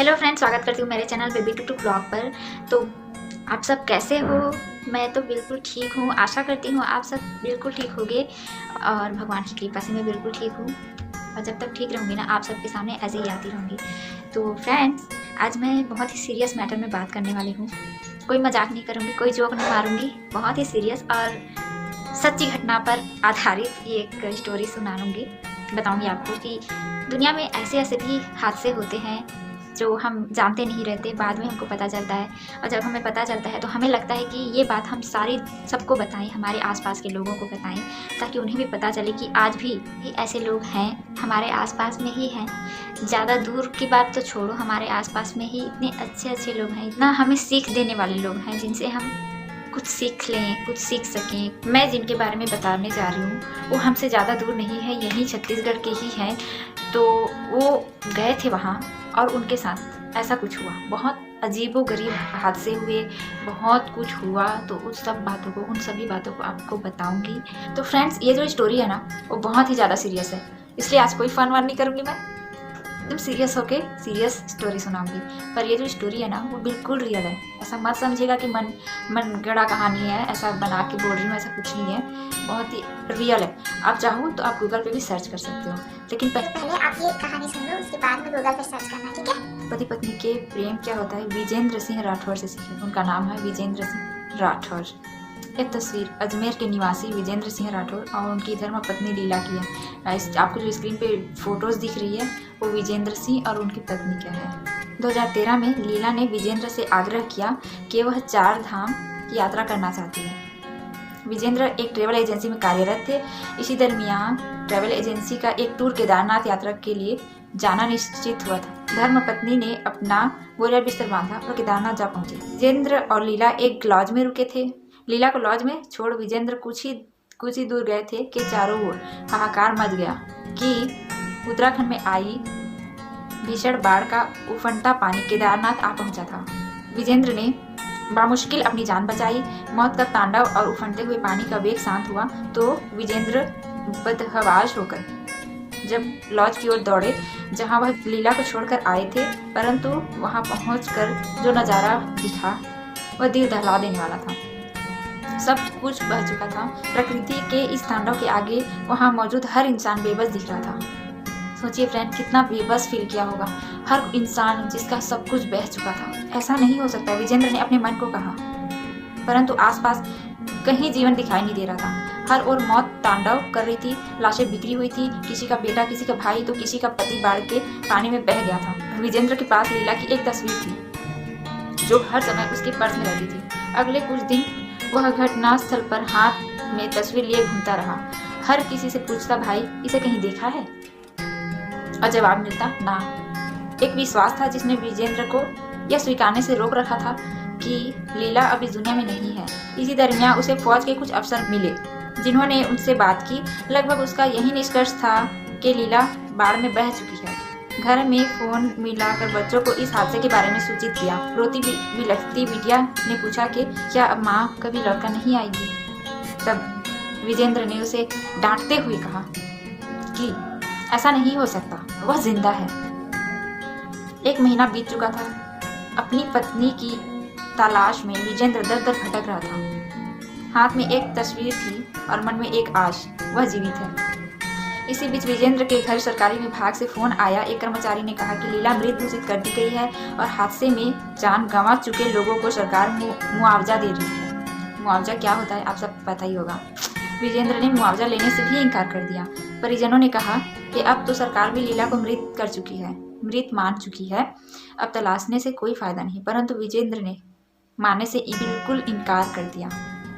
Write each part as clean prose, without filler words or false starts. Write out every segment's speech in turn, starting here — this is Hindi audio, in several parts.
हेलो फ्रेंड्स, स्वागत करती हूँ मेरे चैनल बेबी टू ब्लॉग पर। तो आप सब कैसे हो? मैं तो बिल्कुल ठीक हूँ। आशा करती हूँ आप सब बिल्कुल ठीक होगे और भगवान की कृपा से मैं बिल्कुल ठीक हूँ। और जब तक ठीक रहूँगी ना, आप सबके सामने ऐसे ही आती रहूँगी। तो फ्रेंड्स, आज मैं बहुत ही सीरियस मैटर में बात करने वाली हूँ। कोई मजाक नहीं करूँगी, कोई जोक नहीं मारूँगी। बहुत ही सीरियस और सच्ची घटना पर आधारित ये एक स्टोरी सुनाऊँगी। बताऊँगी आपको कि दुनिया में ऐसे ऐसे भी हादसे होते हैं जो हम जानते नहीं रहते, बाद में हमको पता चलता है। और जब हमें पता चलता है तो हमें लगता है कि ये बात हम सारी सबको बताएं, हमारे आसपास के लोगों को बताएं, ताकि उन्हें भी पता चले कि आज भी ऐसे लोग हैं, हमारे आसपास में ही हैं। ज़्यादा दूर की बात तो छोड़ो, हमारे आसपास में ही इतने अच्छे अच्छे लोग हैं, इतना हमें सीख देने वाले लोग हैं, जिनसे हम कुछ सीख लें, कुछ सीख सकें। मैं जिनके बारे में बताने जा रही हूँ वो हमसे ज़्यादा दूर नहीं है, यहीं छत्तीसगढ़ के ही हैं। तो वो गए थे वहाँ और उनके साथ ऐसा कुछ हुआ। बहुत अजीबोगरीब हादसे हुए, बहुत कुछ हुआ। तो उस सब बातों को, उन सभी बातों को आपको बताऊंगी। तो फ्रेंड्स, ये जो स्टोरी है ना, वो बहुत ही ज़्यादा सीरियस है, इसलिए आज कोई फन वन नहीं करूँगी। मैं एकदम सीरियस होके सीरियस स्टोरी सुनाऊंगी। पर ये जो स्टोरी है ना, वो बिल्कुल रियल है। ऐसा मत समझिएगा कि मन गढ़ा कहानी है, ऐसा बना के बोल रही हूँ, ऐसा कुछ नहीं है। बहुत ही रियल है। आप चाहो तो आप गूगल पे भी सर्च कर सकते हो, लेकिन पहले आप ये कहानी सुन लो, उसके बाद में गूगल पे सर्च करना, ठीक है? पति पत्नी के प्रेम क्या होता है, विजेंद्र सिंह राठौर से सीखे। उनका नाम है विजेंद्र सिंह राठौर। एक तस्वीर अजमेर के निवासी विजेंद्र सिंह राठौर और उनकी धर्मपत्नी लीला की है। आपको जो स्क्रीन पे फोटोज दिख रही है वो विजेंद्र सिंह और उनकी पत्नी क्या है। 2013 में लीला ने विजेंद्र से आग्रह किया कि वह 4 धाम की यात्रा करना चाहती है। विजेंद्र एक ट्रैवल एजेंसी में कार्यरत थे। इसी दरमियान ट्रैवल एजेंसी का एक टूर केदारनाथ यात्रा के लिए जाना निश्चित हुआ था। धर्मपत्नी ने अपना बोरिया बिस्तर बांधा और केदारनाथ जा पहुंचे। विजेंद्र और लीला एक लॉज में रुके थे। लीला को लॉज में छोड़ विजेंद्र कुछ ही दूर गए थे कि चारों ओर हाहाकार मच गया कि उत्तराखंड में आई भीषण बाढ़ का उफनता पानी केदारनाथ आ पहुंचा था। विजेंद्र ने बामुश्किल अपनी जान बचाई। मौत का तांडव और उफनते हुए पानी का वेग शांत हुआ तो विजेंद्र बदहवास होकर जब लॉज की ओर दौड़े जहां वह लीला को छोड़कर आए थे। परंतु वहां पहुंचकर जो नजारा दिखा वह दिल दहला देने वाला था। सब कुछ बह चुका था। प्रकृति के इस तांडव के आगे वहां मौजूद हर इंसान बेबस दिख रहा था। सोचिए फ्रेंड, कितना बेबस फील किया होगा हर इंसान जिसका सब कुछ बह चुका था। ऐसा नहीं हो सकता, विजेंद्र ने अपने मन को कहा। परंतु आसपास कहीं जीवन दिखाई नहीं दे रहा था। हर ओर मौत तांडव कर रही थी। लाशें बिखरी हुई थी, किसी का बेटा, किसी का भाई तो किसी का पति बाढ़ के पानी में बह गया था। विजेंद्र के पास लीला की एक तस्वीर थी जो हर समय उसके पर्स में रहती थी। अगले कुछ दिन वह घटनास्थल पर हाथ में तस्वीर लिए घूमता रहा। हर किसी से पूछता, भाई इसे कहीं देखा है? और जवाब मिलता, ना। एक विश्वास था जिसने विजेंद्र को यह स्वीकारने से रोक रखा था कि लीला अब इस दुनिया में नहीं है। इसी दरमियान उसे फौज के कुछ अफसर मिले जिन्होंने उनसे बात की। लगभग उसका यही निष्कर्ष था कि लीला बाढ़ में बह चुकी है। घर में फोन मिलाकर बच्चों को इस हादसे के बारे में सूचित किया। रोती बिलखती बिटिया ने पूछा कि क्या अब माँ कभी लौटकर नहीं आएगी? तब विजेंद्र ने उसे डांटते हुए कहा कि ऐसा नहीं हो सकता, वह जिंदा है। 1 महीना बीत चुका था। अपनी पत्नी की तलाश में विजेंद्र दर दर भटक रहा था। हाथ में एक तस्वीर थी और मन में एक आश, वह जीवित है। इसी बीच विजेंद्र के घर सरकारी विभाग से फोन आया। एक कर्मचारी ने कहा कि लीला मृत घोषित कर दी गई है और हादसे में जान गंवा चुके लोगों को सरकार मुआवजा दे रही है। मुआवजा क्या होता है आप सब पता ही होगा। विजेंद्र ने मुआवजा लेने से भी इनकार कर दिया। परिजनों ने कहा कि अब तो सरकार भी लीला को मृत कर चुकी है, मृत मान चुकी है, अब तलाशने से कोई फायदा नहीं। परंतु विजेंद्र ने मानने से बिल्कुल इनकार कर दिया।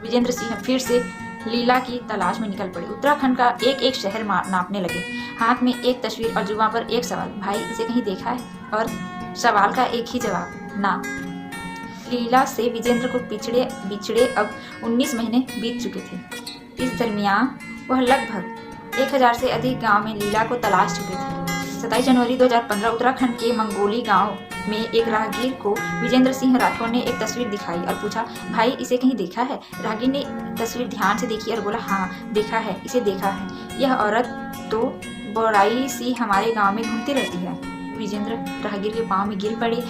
विजेंद्र सिंह फिर से लीला की तलाश में निकल पड़े। उत्तराखंड का एक एक शहर नापने लगे। हाथ में एक तस्वीर और जुबान पर एक सवाल, भाई इसे कहीं देखा है? और सवाल का एक ही जवाब, ना। लीला से विजेंद्र को बिछड़े अब 19 महीने बीत चुके थे। इस दरमियान वह लगभग 1000 से अधिक गांव में लीला को तलाश चुके थे। 27 जनवरी 2015 उत्तराखंड के मंगोली गांव में एक राहगीर को विजेंद्र सिंह राठौर ने एक तस्वीर दिखाई और पूछा, भाई इसे कहीं देखा है? राहगीर ने तस्वीर ध्यान से देखी और बोला, हाँ देखा है, इसे देखा है। यह औरत तो बोराई सी हमारे गांव में घूमती रहती है। विजेंद्र राहगीर के पाँव में गिर पड़े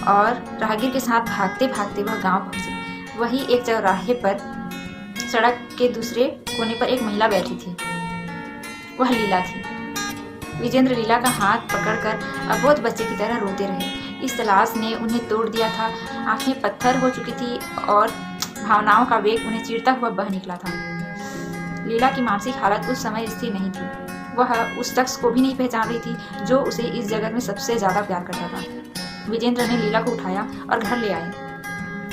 और राहगीर के साथ भागते भागते वह गांव पहुंचे। वहीं एक चौराहे पर सड़क के दूसरे कोने पर एक महिला बैठी थी, वह लीला थी। विजेंद्र लीला का हाथ पकड़कर अबोध बच्चे की तरह रोते रहे। इस तलाश ने उन्हें तोड़ दिया था। आंखें पत्थर हो चुकी थी और भावनाओं का वेग उन्हें चीरता हुआ बह निकला था। लीला की मानसिक हालत उस समय स्थिर नहीं थी। वह उस शख्स को भी नहीं पहचान रही थी जो उसे इस जगत में सबसे ज्यादा प्यार करता था। विजेंद्र ने लीला को उठाया और घर ले आए।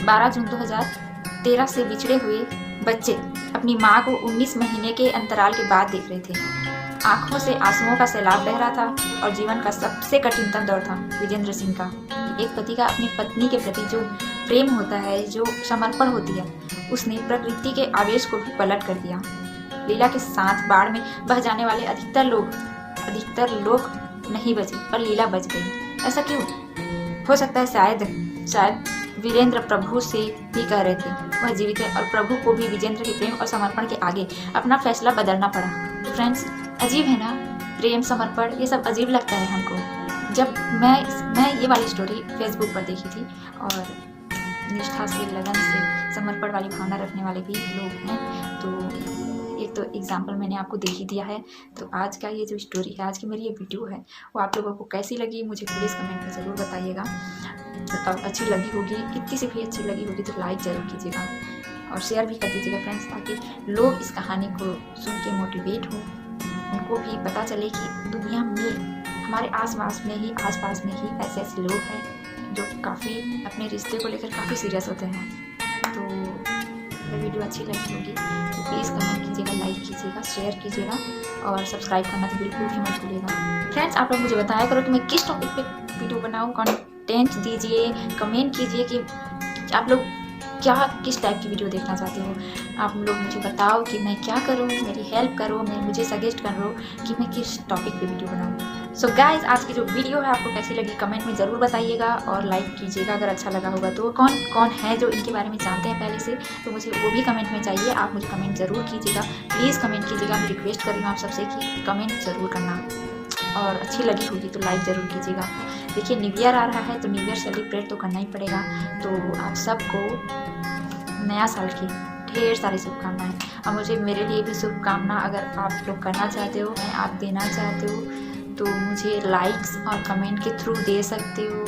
12 जून 2013 से बिछड़े हुए बच्चे अपनी मां को 19 महीने के अंतराल के बाद देख रहे थे। आंखों से आंसुओं का सैलाब बह रहा था और जीवन का सबसे कठिनतम दौर था विजेंद्र सिंह का। एक पति का अपनी पत्नी के प्रति जो प्रेम होता है, जो समर्पण होती है, उसने प्रकृति के आवेश को भी पलट कर दिया। लीला के साथ बाढ़ में बह जाने वाले अधिकतर लोग नहीं बचे, पर लीला बच गई। ऐसा क्यों? हो सकता है शायद वीरेंद्र प्रभु से भी कह रहे थे, वह जीवित है, और प्रभु को भी विजेंद्र के प्रेम और समर्पण के आगे अपना फैसला बदलना पड़ा। फ्रेंड्स, अजीब है ना? प्रेम, समर्पण, ये सब अजीब लगता है हमको। जब मैं ये वाली स्टोरी फेसबुक पर देखी थी, और निष्ठा से, लगन से, समर्पण वाली भावना रखने वाले भी लोग हैं, तो एक तो एग्जाम्पल मैंने आपको दे ही दिया है। तो आज का ये जो स्टोरी है, आज की मेरी ये वीडियो है, वो आप लोगों को कैसी लगी मुझे प्लीज़ कमेंट में ज़रूर बताइएगा। तो अच्छी लगी होगी, इतनी सी भी अच्छी लगी होगी तो लाइक ज़रूर कीजिएगा और शेयर भी कर दीजिएगा फ्रेंड्स, ताकि लोग इस कहानी को सुन के मोटिवेट हों, उनको भी पता चले कि दुनिया में हमारे आसपास में ही ऐसे ऐसे लोग हैं जो काफ़ी अपने रिश्ते को लेकर काफ़ी सीरियस होते हैं। तो अगर वीडियो अच्छी लगी होगी तो प्लीज़ कमेंट कीजिएगा, लाइक कीजिएगा, शेयर कीजिएगा और सब्सक्राइब करना तो बिल्कुल भी मत भूलिएगा। फ्रेंड्स, आप लोग मुझे बताया करो कि मैं किस टॉपिक पे वीडियो बनाऊँ, कंटेंट दीजिए, कमेंट कीजिए कि आप लोग किस टाइप की वीडियो देखना चाहते हो। आप लोग मुझे बताओ कि मैं क्या करूँ, मेरी हेल्प करो, मुझे सजेस्ट करो कि मैं किस टॉपिक पे वीडियो बनाऊँ। सो गाइज, आज की जो वीडियो है आपको कैसी लगी कमेंट में ज़रूर बताइएगा और लाइक कीजिएगा अगर अच्छा लगा होगा तो। कौन है जो इनके बारे में जानते हैं पहले से, तो मुझे वो भी कमेंट में चाहिए। आप मुझे कमेंट ज़रूर कीजिएगा, प्लीज़ कमेंट कीजिएगा। मैं रिक्वेस्ट कर रही हूँ आप सबसे कि कमेंट ज़रूर करना, और अच्छी लगी होगी तो लाइक ज़रूर कीजिएगा। देखिए, न्यू ईयर आ रहा है तो न्यू ईयर सेलिब्रेट तो करना ही पड़ेगा। तो आप सबको नया साल की ढेर सारी शुभकामनाएं, और मुझे मेरे लिए भी शुभकामना अगर आप लोग करना चाहते हो, आप देना चाहते हो तो मुझे लाइक्स और कमेंट के थ्रू दे सकते हो।